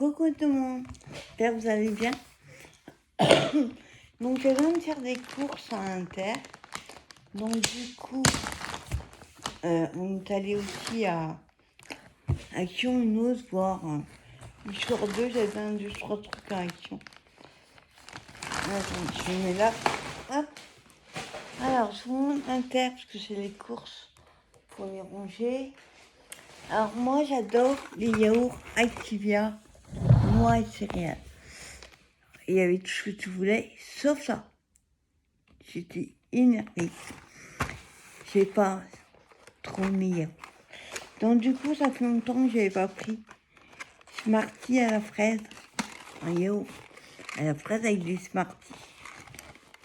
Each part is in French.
Coucou tout le monde, j'espère que vous allez bien. Donc je viens de faire des courses à Inter. Donc du coup, on est allé aussi à Action Unos voir. Sur deux, j'avais un, deux, trois trucs à Action. Attends, je mets là. Hop. Alors, je vous montre Inter parce que c'est les courses pour les ranger. Alors moi, j'adore les yaourts Activia, noix et céréales. Il y avait tout ce que tu voulais, sauf ça. J'étais énervée. J'ai pas trop meilleur. Donc du coup, ça fait longtemps que j'avais pas pris Smarties à la fraise. Un yaourt à la fraise avec des Smarties.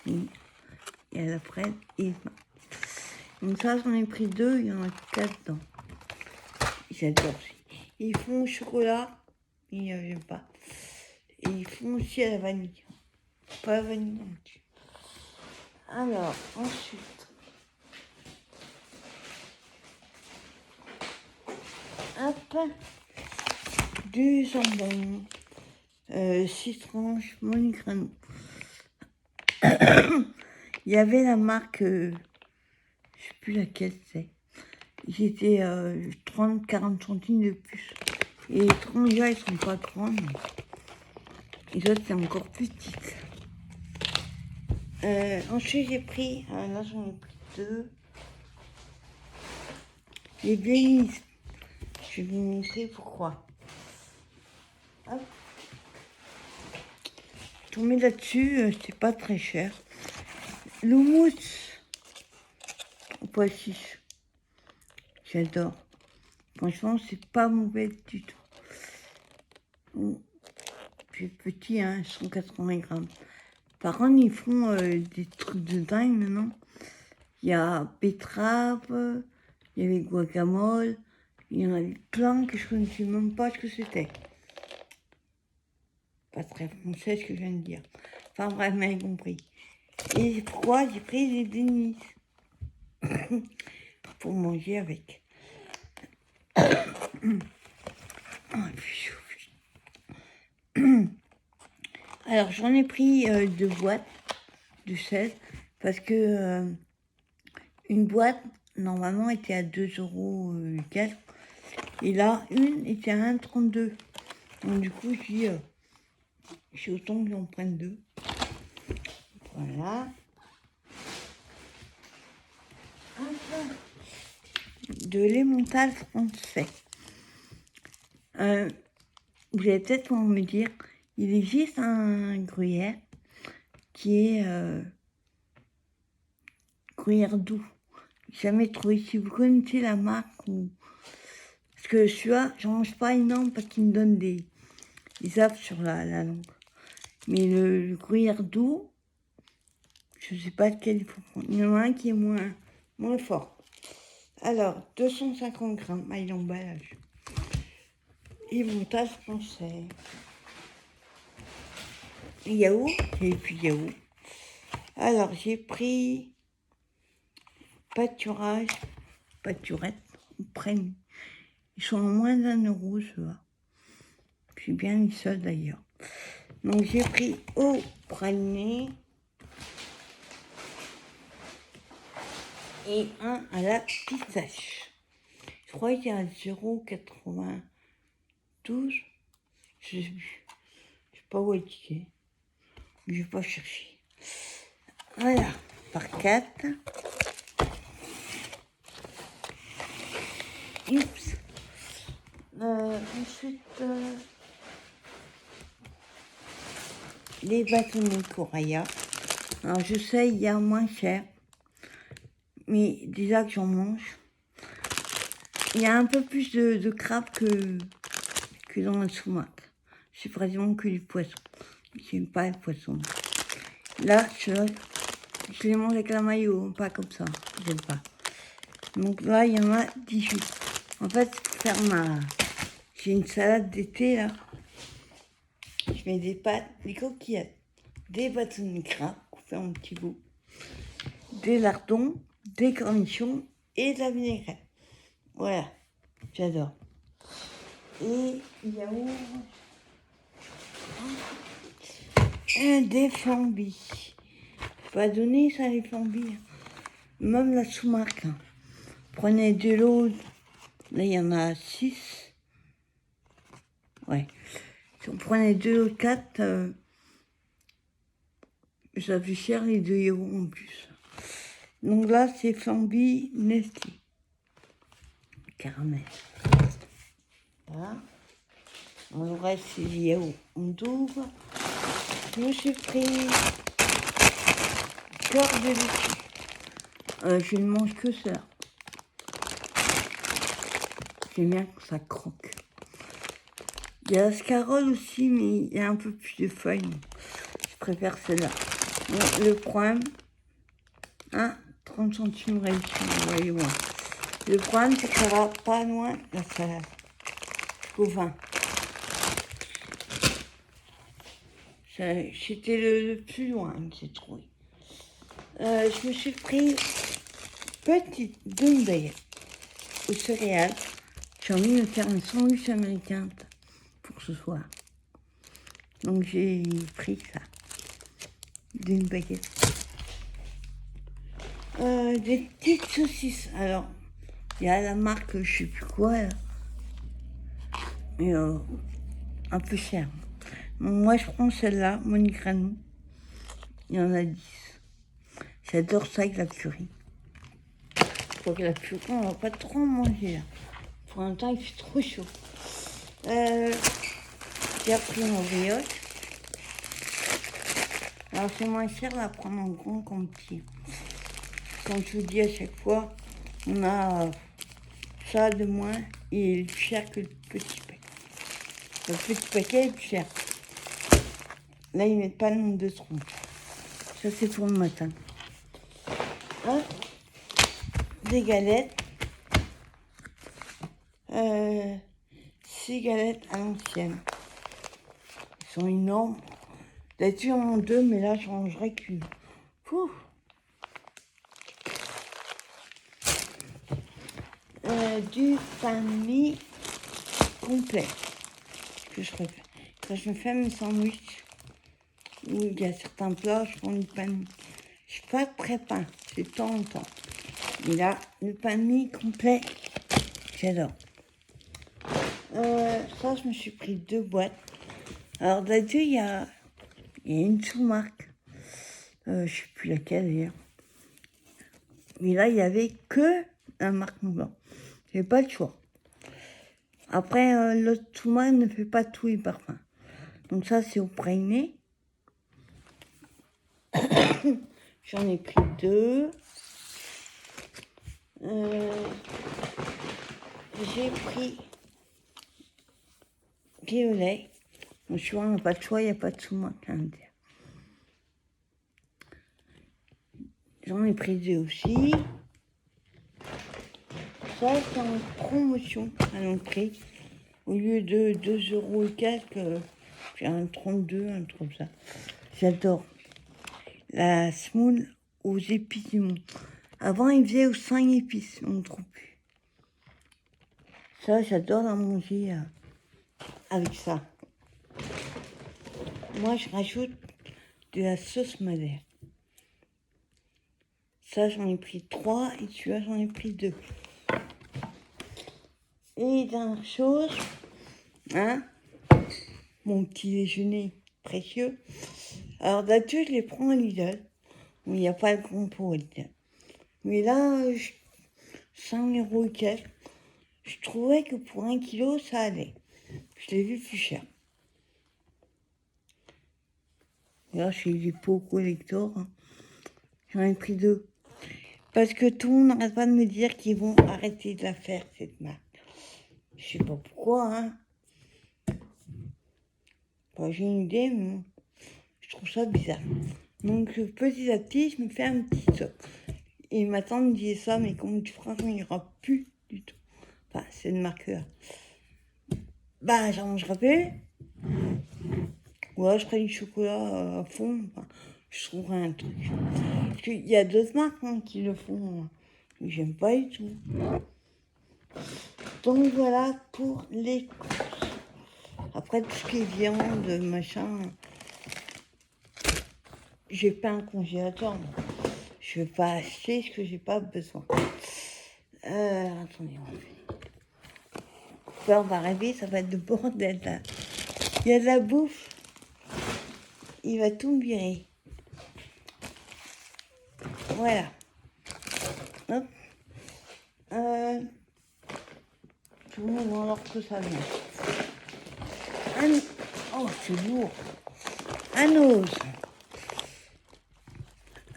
Oui. Et à la fraise et des Smarties. Donc ça, j'en ai pris deux, il y en a 4 dedans. J'adore aussi. Ils font au chocolat, mais j'aime pas. Et ils font aussi à la vanille. Pas la vanille non plus. Alors, ensuite. Hop. Du jambon. 6 tranches, Monogramme. Il y avait la marque, je sais plus laquelle c'est. J'étais 30-40 centimes de plus. Et les tranches, là, elles sont pas grandes. Les autres, c'est encore plus petite. Ensuite, j'ai pris, là, j'en ai pris 2. Les Baileys. Je vais vous montrer pourquoi. Hop. Tombé là-dessus, c'est pas très cher. L'houmous au pois chiche. J'adore. Franchement, c'est pas mauvais du tout. Puis petit, hein, 180 grammes. Par contre, ils font des trucs de dingue maintenant. Il y a betterave, il y avait guacamole, il y en a plein que je ne connaissais même pas ce que c'était. Pas très français ce que je viens de dire. Enfin bref, vous m'avez compris. Et pourquoi j'ai pris des dénises pour manger avec. Alors j'en ai pris 2 boîtes de 16 parce que une boîte normalement était à 2 € quelques et là une était à 1,32 €. Donc du coup j'ai autant que j'en prenne 2. Voilà. De l'emmental français. Vous allez peut-être me dire, il existe un gruyère qui est gruyère doux. Jamais trouvé. Si vous connaissez la marque ou... Parce que celui-là, j'en mange pas énorme parce qu'il me donne des affres sur la langue. Mais le gruyère doux, je sais pas lequel il faut prendre. Il y en a un qui est moins fort. Alors, 250 grammes, à l'emballage. Et montage français. Yaourt, et puis yaourt. Alors, j'ai pris pâturage, pâturette, ou prenne. Ils sont à moins d'1 €, ceux-là. Je suis bien mis seul d'ailleurs. Donc, j'ai pris au praliné et un à la pistache. Je crois qu'il y a 0,92. Je sais plus. Je sais pas où est ticket. Je vais pas chercher. Voilà, par 4. Oups. Ensuite, les bâtonnets Coraya. Alors, je sais, il y a moins cher. Mais déjà que j'en mange, il y a un peu plus de crabe que dans le sumac. C'est pratiquement que du poisson. J'aime pas le poisson. Là, je les mange avec la mayo, pas comme ça. J'aime pas. Donc là, il y en a 18. En fait, pour faire j'ai une salade d'été, là. Je mets des pâtes, des coquillettes, des bâtonnets de crabe, coupés en petits bouts, des lardons, des cornichons et de la vinaigrette. Voilà, j'adore. Et yaourt, Des flambis. Pas donné ça les flambis. Même la sous-marque. Hein. Prenez de l'eau. Là il y en a 6. Ouais. Si on prenait 2 ou 4, ça fait cher les 2 € en plus. Donc là c'est flambis Nestlé. Caramel. Voilà. Le reste c'est les yaourts. On double. Je me suis pris cœur de laitue. Je ne mange que ça. J'aime bien quand ça croque. Il y a la scarole aussi, mais il y a un peu plus de feuilles. Je préfère celle-là. Bon, le problème, 30 centimes réduction, vous voyez moi. Le problème, c'est que ça va pas loin la salade. Jusqu'au 20. C'était le plus loin que j'ai trouvé. Je me suis pris petite Dunbair aux céréales. J'ai envie de me faire un sandwich américain pour ce soir. Donc j'ai pris ça. D'une baguette. Des petites saucisses. Alors, il y a la marque, je sais plus quoi, là. Mais un peu cher. Moi, je prends celle-là, Monigrano. Il y en a 10. J'adore ça avec la purée. Je crois que la purée, on va pas trop en manger, là. Pour un temps, il fait trop chaud. J'ai appris mon brioche. Alors, c'est moins cher à prendre en grand qu'en petit. Comme je vous dis à chaque fois, on a ça de moins et il est plus cher que le petit paquet. Le petit paquet est plus cher. Là, ils mettent pas le nombre de troncs. Ça, c'est pour le matin. Hop. Des galettes. 6 galettes à l'ancienne. Ils sont énormes. D'habitude, j'en ai 2, mais là, je rangerai qu'une. Pouh. Du pain de mie complet. Que je préfère. Quand je me fais mes sandwichs, où il y a certains plats, je prends du pain de mie. Je suis pas très pain, c'est de temps en temps. Mais là, le pain de mie complet, j'adore. Ça, je me suis pris 2 boîtes. Alors, d'habitude, il y a une sous-marque. Je sais plus laquelle d'ailleurs. Mais là, il y avait que la marque Montblanc. J'ai pas le choix. Après, l'autre sous-marque ne fait pas tous les parfums. Donc ça, c'est au praliné. J'en ai pris 2. J'ai pris violet. Bon, tu vois, on n'a pas de choix, il n'y a pas de sous-marque à l'intérieur. J'en ai pris 2 aussi. Ça, c'est en promotion à l'entrée. Au lieu de 2 € et quelques, j'ai un 32, un truc comme ça. J'adore. La semoule aux épices du monde. Avant, il faisait aux 5 épices, on ne trouve plus. Ça, j'adore la manger avec ça. Moi, je rajoute de la sauce madère. Ça, j'en ai pris 3 et celui-là, j'en ai pris 2. Et dernière chose, mon petit déjeuner précieux. Alors d'habitude, je les prends à Lidl, mais il n'y a pas le grand pot à Lidl. Mais là, 5 € et quelques, je trouvais que pour 1 kilo, ça allait. Je l'ai vu plus cher. Là, chez les pots collector, j'en ai pris 2. Parce que tout le monde n'arrête pas de me dire qu'ils vont arrêter de la faire, cette marque. Je sais pas pourquoi, Bon, j'ai une idée, mais je trouve ça bizarre. Donc, petit à petit, je me fais un petit stock. Et ma tante me disait ça, mais comment tu feras quand il n'y aura plus du tout. Enfin, c'est une marque-là. Bah, j'en mangerai plus. Ouais, je ferai du chocolat à fond. Enfin, je trouverai un truc. Parce qu'il y a d'autres marques qui le font. Mais j'aime pas du tout. Donc voilà pour les courses. Après, tout ce qui est viande, machin, j'ai pas un congélateur. Je vais pas acheter ce que j'ai pas besoin. Attendez, là, on va rêver, ça va être de bordel là. Il y a de la bouffe. Il va tout me virer. Voilà. Hop. Tout le monde alors que ça vient. Oh, c'est lourd. Un os.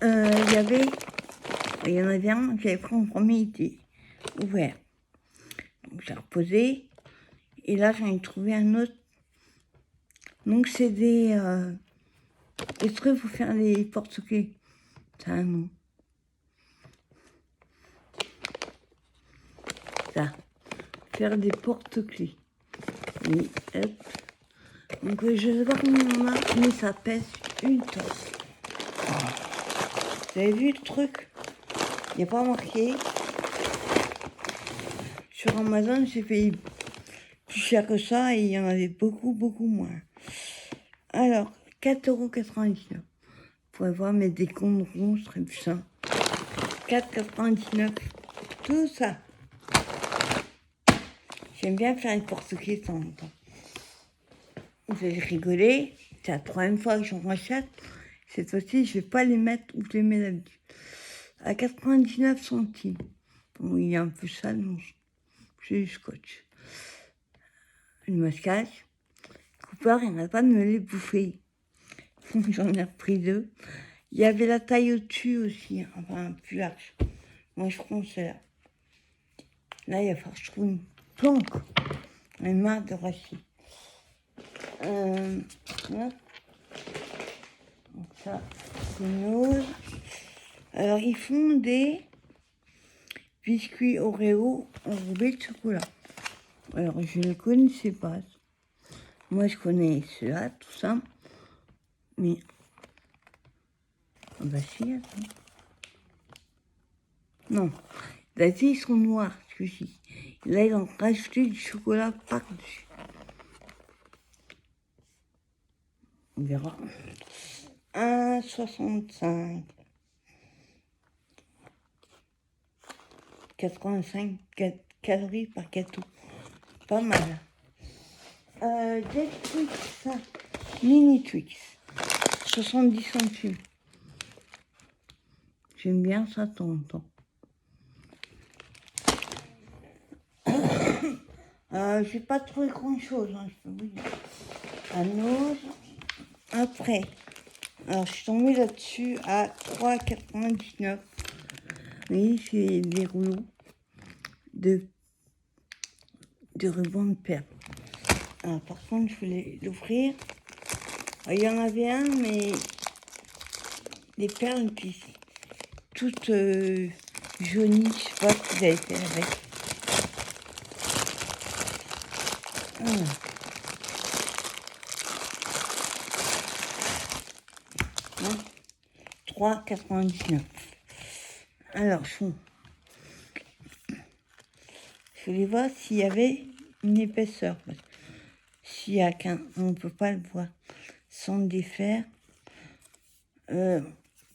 Il y en avait un que j'avais pris en premier, il était ouvert. Donc j'ai reposé. Et là, j'en ai trouvé un autre. Donc c'est des trucs pour faire des porte-clés. Ça a un nom. Ça. Faire des porte-clés. Oui, hop. Donc je sais pas combien on a, mais ça pèse une tonne. Vous avez vu le truc? Il n'y a pas marqué. Sur Amazon, j'ai payé plus cher que ça et il y en avait beaucoup, beaucoup moins. Alors, 4,99 €. Vous pourrez voir mes décomptes ronds, ce serait plus simple. 4,99 €. Tout ça. J'aime bien faire une porte-clés de temps en temps. Vous allez rigoler. C'est la troisième fois que j'en rachète. Cette fois-ci, je vais pas les mettre où je les mets d'habitude. À 99 centimes. Bon, il y a un peu ça, donc j'ai du scotch. Une masquage. Cooper, il n'arrête pas de me les bouffer. J'en ai repris 2. Il y avait la taille au-dessus aussi, enfin plus large. Moi, je prends celle-là. Là, il va falloir que je trouve une planque. J'en ai marre de racheter. Là. Donc ça, c'est une. Alors, ils font des biscuits Oreo enrobés de chocolat. Alors, je ne connaissais pas. Moi, je connais ceux-là, tout ça. Mais... Ah bah si, attends. Non. Là, ils sont noirs, ceux-ci. Là, ils ont rajouté du chocolat par-dessus. On verra. 1,65. 85 calories par gâteau. Pas mal. Des Twix. Mini Twix. 70 centimes. J'aime bien ça de temps en temps. J'ai pas trouvé grand chose, hein, je peux vous dire. Un os. Après, alors je suis tombée là-dessus à 3,99 €. Oui, c'est des rouleaux de ruban de perles. Alors, par contre, je voulais l'ouvrir. Il y en avait un, mais des perles qui toutes jaunies, je sais pas ce qu'ils avaient fait avec. 3,99 €. Alors, je voulais voir s'il y avait une épaisseur. S'il y a on ne peut pas le voir sans le défaire.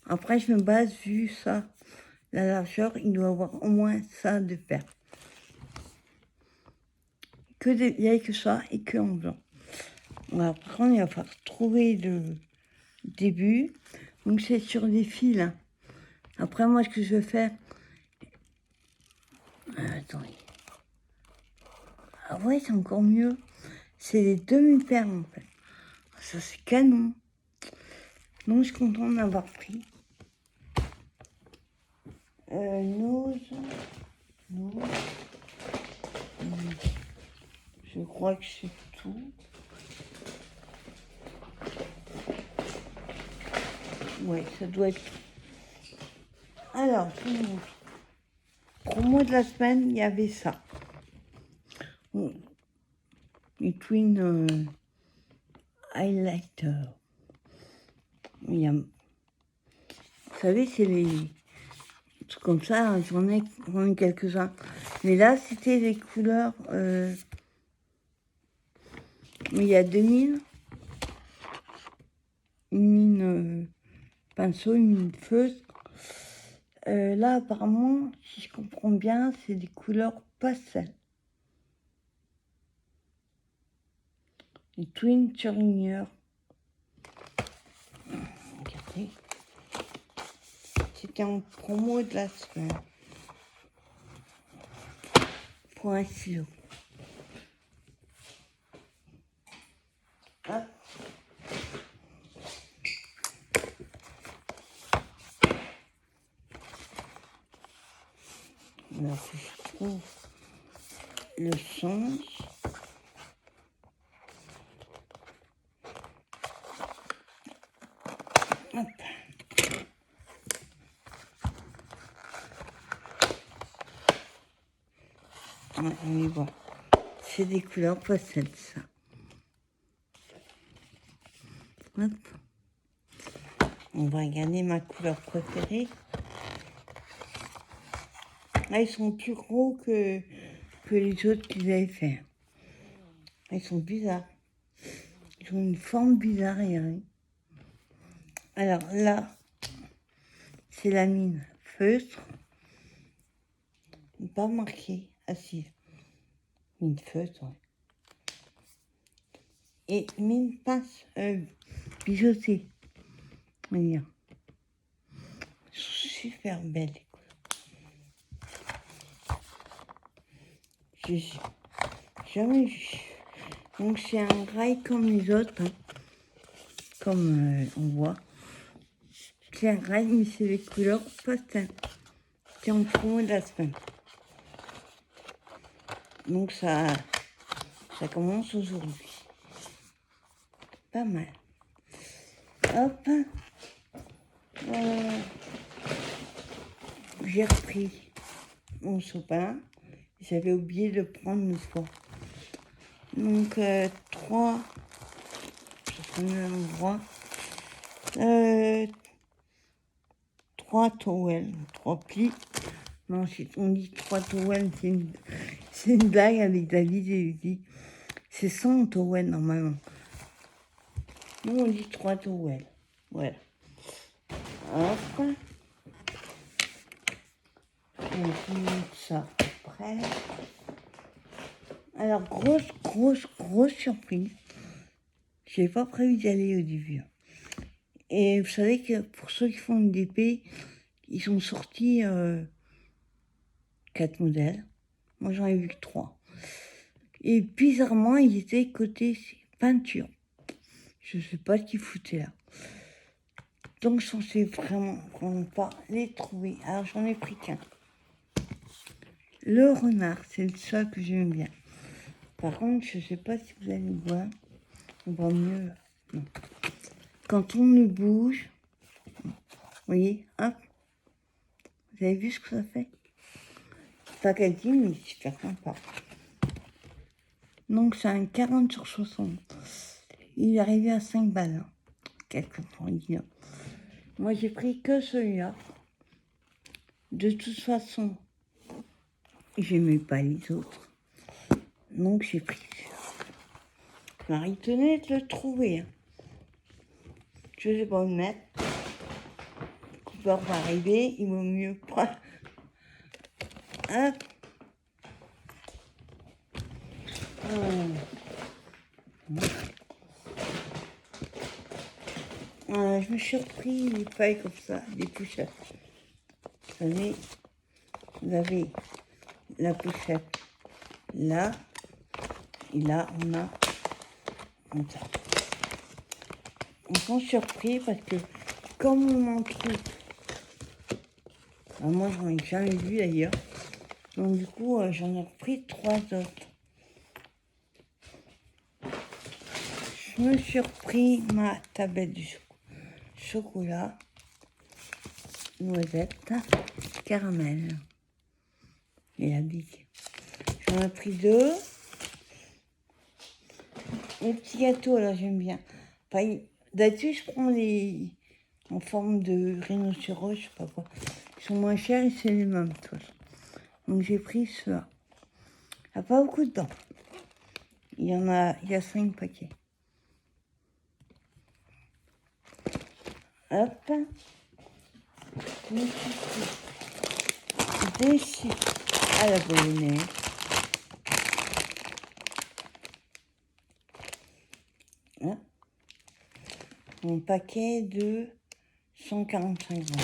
Après, je me base, vu ça, la largeur, il doit avoir au moins ça de paire. Il n'y a que ça et que en blanc. Alors, par contre, il va falloir trouver le début. Donc, c'est sur des fils. Hein. Après, moi, ce que je vais faire... attendez. Ah ouais, c'est encore mieux. C'est des demi-perles, en fait. Ça, c'est canon. Donc, je suis contente d'avoir pris. Nose. Je crois que c'est tout. Ouais, ça doit être tout. Alors, je vous montre. Promo de la semaine, il y avait ça. Between highlighter. Vous savez, c'est les trucs comme ça, hein, j'en ai quelques-uns. Mais là, c'était les couleurs... mais il y a deux mines. Une mine pinceau humide-feutre. Là, apparemment, si je comprends bien, c'est des couleurs pastel. Les Twin Turnier. Regardez. C'était en promo de la semaine. Pour un stylo. Hop. Alors que je trouve le sens. Hop. Ouais, on y voit. C'est des couleurs pastel, ça. Hop. On va regarder ma couleur préférée. Là, ils sont plus gros que les autres qu'ils avaient fait. Ils sont bizarres. Ils ont une forme bizarre, hein. Alors là, c'est la mine feutre. Pas marqué. Ah si. Mine feutre, ouais. Et mine pince biseautée. On va dire. Elles sont super belles. J'ai jamais vu. Donc c'est un graille comme les autres, hein. Comme on voit. C'est un graille, mais c'est les couleurs pastel. C'est en promo de la semaine. Donc ça commence aujourd'hui. Pas mal. Hop. J'ai repris mon sopalin. J'avais oublié de prendre le fois. Donc 3. Je prends le même endroit. 3 towels, 3 plis. Non, si on dit 3 towels, c'est une blague avec David et Udi. C'est 100 towels normalement. Nous, on dit 3 towels. Voilà. Hop. On met ça après. Alors, grosse surprise. J'ai pas prévu d'y aller au début. Et vous savez que pour ceux qui font une DP, ils ont sorti 4 modèles. Moi, j'en ai vu que 3. Et bizarrement, ils étaient côté peinture. Je sais pas ce qu'ils foutaient là. Donc, je pensais vraiment pas les trouver. Alors, j'en ai pris qu'un. Le renard, c'est le seul que j'aime bien. Par contre, je sais pas si vous allez voir. On voit mieux. Non. Quand on le bouge, vous voyez, hop. Vous avez vu ce que ça fait? Pas quasi, mais c'est super sympa. Donc, c'est un 40 sur 60. Il est arrivé à 5 balles. Hein. Quelque pour dire. Moi, j'ai pris que celui-là. De toute façon, j'aimais pas les autres. Donc, j'ai pris celui-là. Alors, il tenait de le trouver. Hein. Je sais pas où le mettre. Cooper va arriver, il vaut mieux pas. Hop. Je me suis repris les feuilles comme ça, des pochettes. Vous avez la pochette là, et là on a comme ça. On s'en surpris parce que comme on m'en trouve, moi j'en ai jamais vu d'ailleurs, donc du coup j'en ai repris 3 autres. Je me suis repris ma tablette du chocolat, noisette, caramel et la bille. J'en ai pris 2. Les petits gâteaux, là, j'aime bien. Enfin, d'habitude, je prends les en forme de rhinocéros, je sais pas quoi. Ils sont moins chers et c'est les mêmes, de toute façon. Donc, j'ai pris ceux-là. Il n'y a pas beaucoup dedans. Il y a 5 paquets. Hop. Je me suis pris des chips à la bolognaise. Hein, mon paquet de 145 grammes.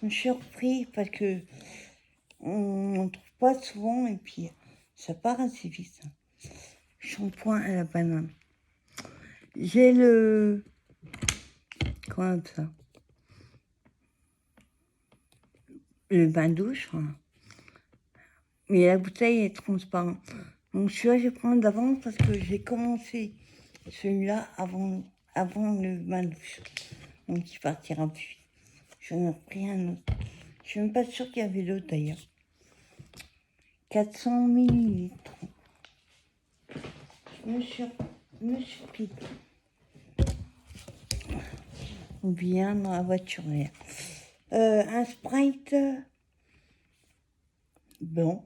Je me suis repris parce que on n'en trouve pas souvent et puis ça part assez vite. Shampoing à la banane. J'ai le... Comment on appelle ça? Le bain douche. Voilà. Mais la bouteille est transparente. Donc celui-là, je vais prendre d'avance parce que j'ai commencé celui-là avant le bain douche. Donc il partira plus vite. J'en ai repris un autre. Je suis même pas sûre qu'il y avait d'autres d'ailleurs. 400 millilitres. Je me suis pris bien dans la voiture. Un Sprite blanc.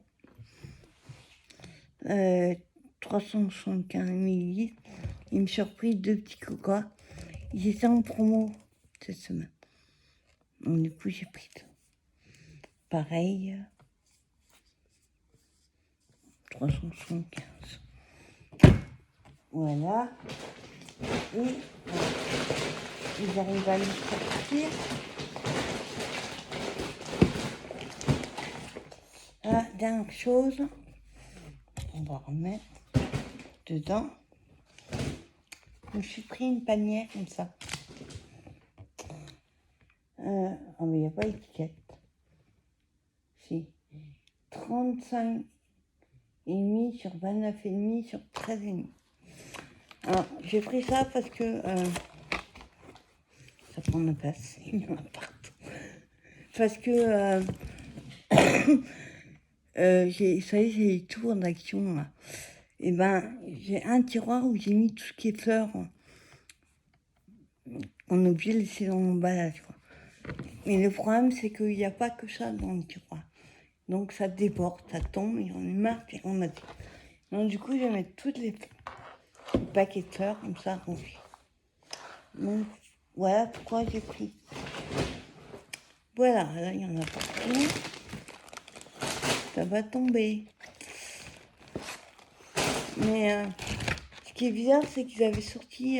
375 millilitres. Il me surpris 2 petits coca. Ils étaient en promo cette semaine. Donc du coup j'ai pris tout. Pareil. 375. Voilà. Et ils arrivent à le sortir. Ah, dernière chose. On va remettre dedans. Je me suis pris une panière comme ça. Ah, mais il n'y a pas d'étiquette. Si. 35,5 sur 29,5 sur 13,5. Alors, j'ai pris ça parce que ça prend la place. Il y en a partout. Parce que j'ai les tours d'action là. Et ben, j'ai un tiroir où j'ai mis tout ce qui est fleurs. On est obligé de laisser dans l'emballage, quoi. Mais le problème, c'est qu'il n'y a pas que ça dans le tiroir. Donc ça déborde, ça tombe, et on est marre, et on a dit. Donc du coup, je vais mettre toutes les paquets de fleurs comme ça remplis. Donc voilà pourquoi j'ai pris. Voilà, là il y en a partout. Ça va tomber. Mais ce qui est bizarre, c'est qu'ils avaient sorti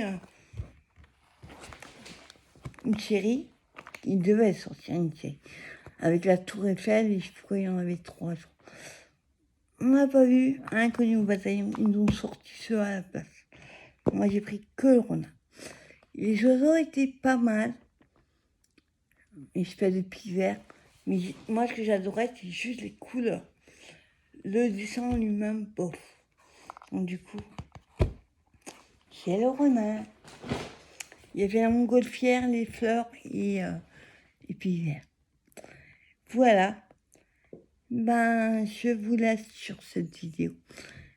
une série. Ils devaient sortir une série. Avec la Tour Eiffel, et je sais pas, il y en avait 3. On n'a pas vu un Inconnu au bataillon. Ils ont sorti ceux à la place. Moi, j'ai pris que le renard. Les oiseaux étaient pas mal. Espèce de pied vert. Mais moi, ce que j'adorais, c'est juste les couleurs. Le dessin lui-même, bof. Donc, du coup, c'est le renard. Il y avait la montgolfière, les fleurs et pieds verts. Voilà. Ben, je vous laisse sur cette vidéo.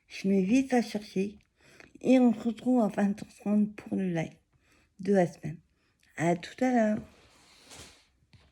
Je mets vite à chercher. Et on se retrouve à 20h30 pour le live de la semaine. À tout à l'heure.